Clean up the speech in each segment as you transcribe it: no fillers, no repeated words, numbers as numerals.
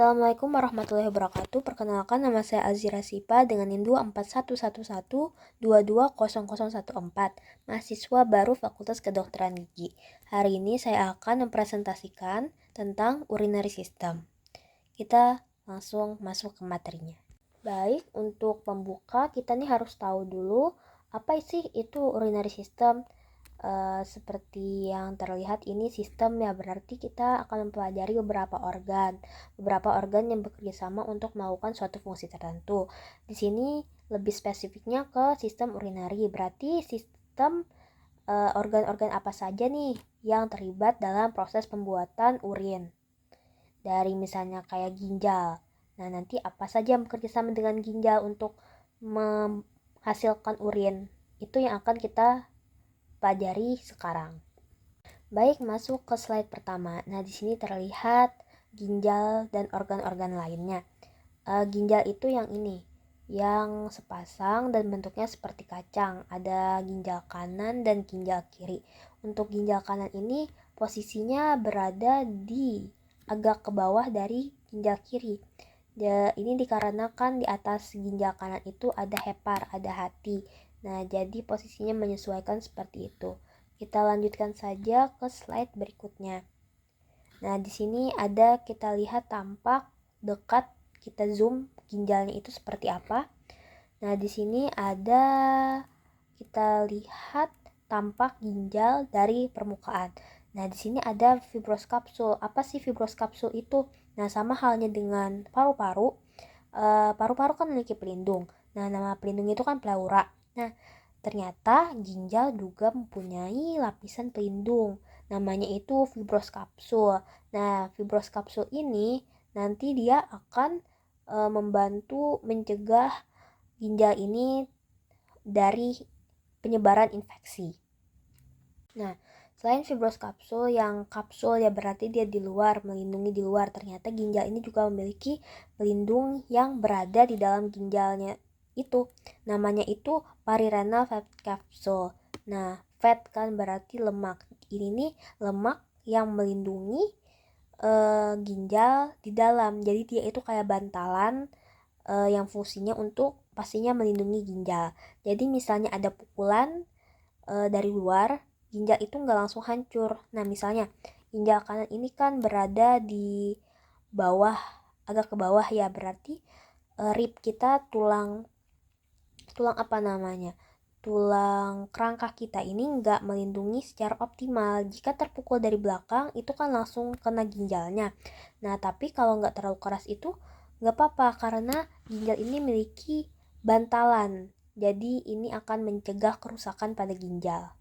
Assalamualaikum warahmatullahi wabarakatuh. Perkenalkan, nama saya Azira Sipa dengan NIM 24111220014, mahasiswa baru Fakultas Kedokteran Gigi. Hari ini saya akan mempresentasikan tentang urinary system. Kita langsung masuk ke materinya. Baik, untuk pembuka kita nih harus tahu dulu apa sih itu urinary system. Seperti yang terlihat ini sistem ya, berarti kita akan mempelajari beberapa organ yang bekerja sama untuk melakukan suatu fungsi tertentu. Di sini lebih spesifiknya ke sistem urinari, berarti sistem organ-organ apa saja nih yang terlibat dalam proses pembuatan urin. Dari misalnya kayak ginjal. Nah, nanti apa saja yang bekerja sama dengan ginjal untuk menghasilkan urin, itu yang akan kita pelajari sekarang. Baik, masuk ke slide pertama. Nah, di sini terlihat ginjal dan organ-organ lainnya. Ginjal itu yang ini, yang sepasang dan bentuknya seperti kacang. Ada ginjal kanan dan ginjal kiri. Untuk ginjal kanan ini posisinya berada di agak ke bawah dari ginjal kiri. Ini dikarenakan di atas ginjal kanan itu ada hepar, ada hati. Nah, jadi posisinya menyesuaikan seperti itu. Kita lanjutkan saja ke slide berikutnya. Nah, di sini ada kita lihat tampak dekat, kita zoom ginjalnya itu seperti apa. Nah, di sini ada kita lihat tampak ginjal dari permukaan. Nah, di sini ada fibros kapsul. Apa sih fibros kapsul itu? Nah, sama halnya dengan paru-paru. Paru-paru kan memiliki pelindung. Nah, nama pelindung itu kan pleura. Nah, ternyata ginjal juga mempunyai lapisan pelindung. Namanya itu fibros kapsul. Nah, fibros kapsul ini nanti dia akan membantu mencegah ginjal ini dari penyebaran infeksi. Nah, selain fibros kapsul, yang kapsul ya berarti dia di luar, melindungi di luar. Ternyata ginjal ini juga memiliki pelindung yang berada di dalam ginjalnya itu. Namanya itu perirenal fat capsule. Nah, fat kan berarti lemak. Ini nih lemak yang melindungi ginjal di dalam. Jadi dia itu kayak bantalan yang fungsinya untuk pastinya melindungi ginjal. Jadi misalnya ada pukulan dari luar, ginjal itu nggak langsung hancur. Nah, misalnya ginjal kanan ini kan berada di bawah, agak ke bawah ya, berarti rib kita, tulang apa namanya, tulang kerangka kita ini nggak melindungi secara optimal. Jika terpukul dari belakang itu kan langsung kena ginjalnya. Nah, tapi kalau nggak terlalu keras itu nggak apa-apa, karena ginjal ini memiliki bantalan. Jadi ini akan mencegah kerusakan pada ginjal.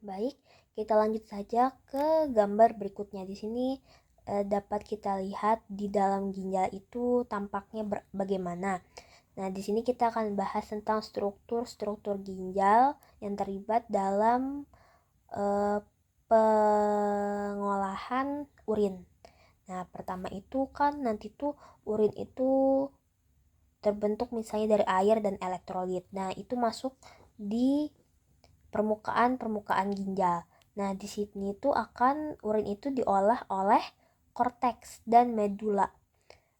Baik, kita lanjut saja ke gambar berikutnya. Di sini dapat kita lihat di dalam ginjal itu tampaknya bagaimana. Nah, di sini kita akan bahas tentang struktur ginjal yang terlibat dalam pengolahan urin. Nah, pertama itu kan nanti tuh urin itu terbentuk misalnya dari air dan elektrolit. Nah, itu masuk di permukaan ginjal. Nah, di sini tuh akan urin itu diolah oleh korteks dan medula.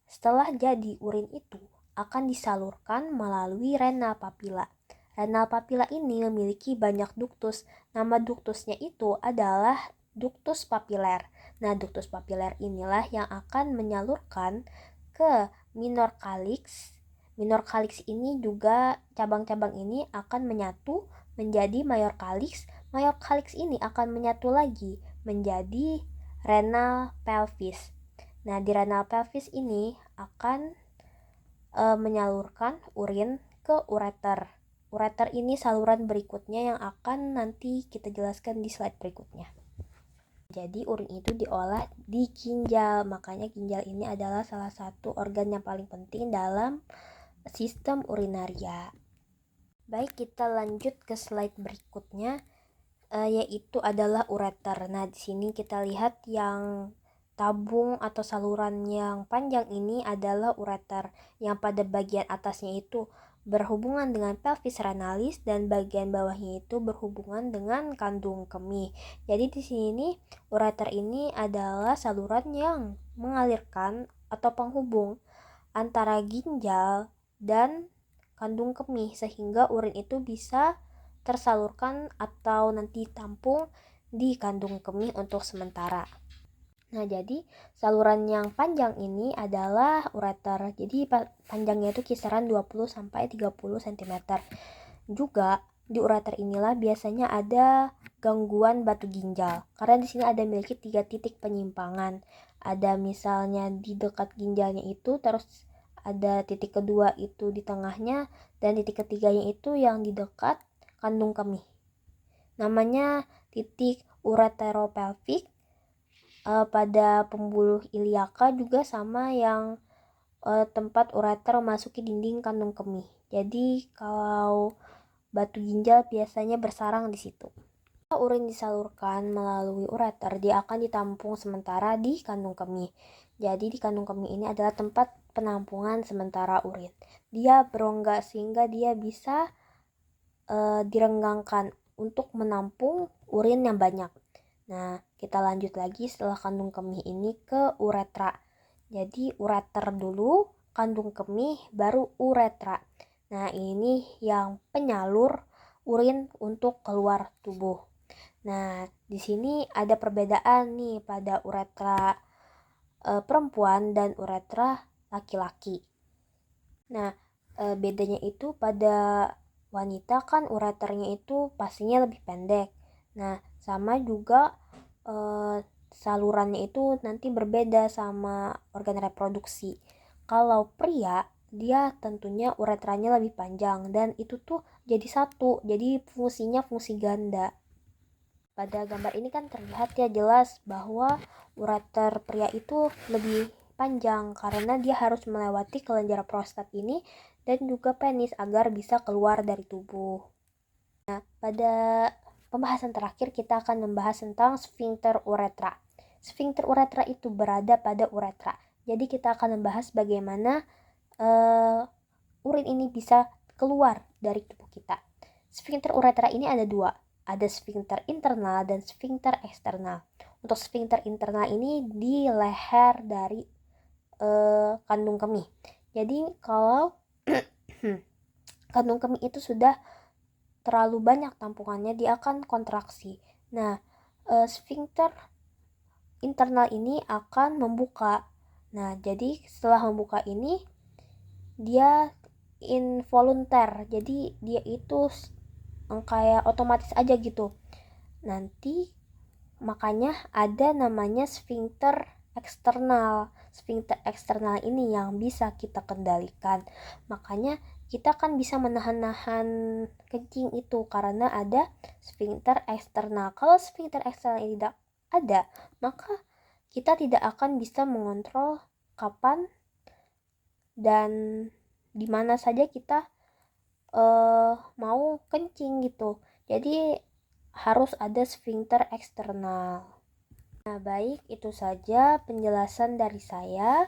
Setelah jadi urin itu akan disalurkan melalui renal papilla. Renal papilla ini memiliki banyak duktus. Nama duktusnya itu adalah duktus papiler. Nah, duktus papiler inilah yang akan menyalurkan ke minor calyx. Minor calyx ini juga cabang-cabang ini akan menyatu menjadi mayor calyx. Mayor calyx ini akan menyatu lagi menjadi renal pelvis. Nah, di renal pelvis ini akan menyalurkan urin ke ureter. Ureter ini saluran berikutnya yang akan nanti kita jelaskan di slide berikutnya. Jadi urin itu diolah di ginjal, makanya ginjal ini adalah salah satu organ yang paling penting dalam sistem urinaria. Baik, kita lanjut ke slide berikutnya, yaitu adalah ureter. Nah, di sini kita lihat yang tabung atau saluran yang panjang ini adalah ureter, yang pada bagian atasnya itu berhubungan dengan pelvis renalis dan bagian bawahnya itu berhubungan dengan kandung kemih. Jadi di sini ureter ini adalah saluran yang mengalirkan atau penghubung antara ginjal dan kandung kemih sehingga urin itu bisa tersalurkan atau nanti tampung di kandung kemih untuk sementara. Nah, jadi saluran yang panjang ini adalah ureter. Jadi panjangnya itu kisaran 20 sampai 30 cm. Juga di ureter inilah biasanya ada gangguan batu ginjal. Karena di sini ada memiliki 3 titik penyimpangan. Ada misalnya di dekat ginjalnya itu, terus ada titik kedua itu di tengahnya, dan titik ketiganya itu yang di dekat kandung kemih. Namanya titik ureteropelvik. Pada pembuluh iliaka juga sama yang tempat ureter memasuki dinding kandung kemih. Jadi kalau batu ginjal biasanya bersarang di situ. Kalau urin disalurkan melalui ureter, dia akan ditampung sementara di kandung kemih. Jadi di kandung kemih ini adalah tempat penampungan sementara urin. Dia berongga sehingga dia bisa direnggangkan untuk menampung urin yang banyak. Nah, kita lanjut lagi setelah kandung kemih ini ke uretra. Jadi ureter dulu, kandung kemih, baru uretra. Nah, ini yang penyalur urin untuk keluar tubuh. Nah, di sini ada perbedaan nih pada uretra perempuan dan uretra laki-laki. Nah, bedanya itu pada wanita kan ureternya itu pastinya lebih pendek. Nah, sama juga salurannya itu nanti berbeda sama organ reproduksi. Kalau pria, dia tentunya uretranya lebih panjang dan itu tuh jadi satu, jadi fungsinya fungsi ganda. Pada gambar ini kan terlihat ya jelas bahwa ureter pria itu lebih panjang karena dia harus melewati kelenjar prostat ini dan juga penis agar bisa keluar dari tubuh. Nah, pada pembahasan terakhir kita akan membahas tentang sfinkter uretra. Sfinkter uretra itu berada pada uretra. Jadi kita akan membahas bagaimana urin ini bisa keluar dari tubuh kita. Sfinkter uretra ini ada dua. Ada sfinkter internal dan sfinkter eksternal. Untuk sfinkter internal ini di leher dari kandung kemih. Jadi kalau kandung kemih itu sudah terlalu banyak tampungannya, dia akan kontraksi. Nah, sfinkter internal ini akan membuka. Nah, jadi setelah membuka ini dia involunter. Jadi dia itu kayak otomatis aja gitu. Nanti makanya ada namanya sfinkter eksternal. Sfinkter eksternal ini yang bisa kita kendalikan. Makanya kita kan bisa menahan-nahan kencing itu karena ada sfinkter eksternal. Kalau sfinkter eksternal ini tidak ada, maka kita tidak akan bisa mengontrol kapan dan di mana saja kita mau kencing gitu. Jadi harus ada sfinkter eksternal. Nah, baik, itu saja penjelasan dari saya.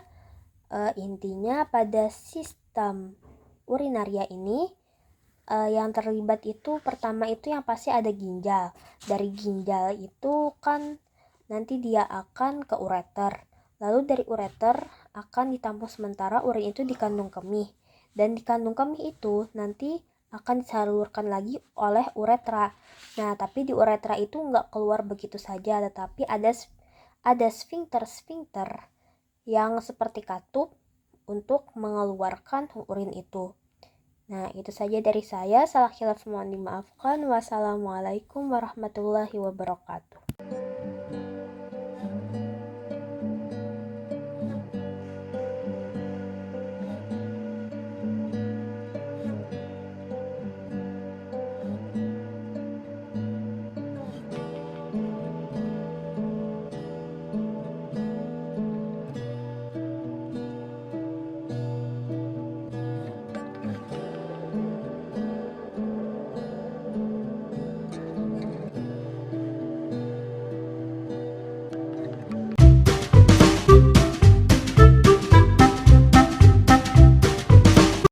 Intinya pada sistem urinaria ini yang terlibat itu pertama itu yang pasti ada ginjal. Dari ginjal itu kan nanti dia akan ke ureter. Lalu dari ureter akan ditampung sementara urin itu di kandung kemih. Dan di kandung kemih itu nanti akan disalurkan lagi oleh uretra. Nah, tapi di uretra itu nggak keluar begitu saja, tetapi ada sfinkter-sfinkter yang seperti katup untuk mengeluarkan urin itu. Nah, itu saja dari saya. Salah khilaf mohon dimaafkan. Wassalamualaikum warahmatullahi wabarakatuh.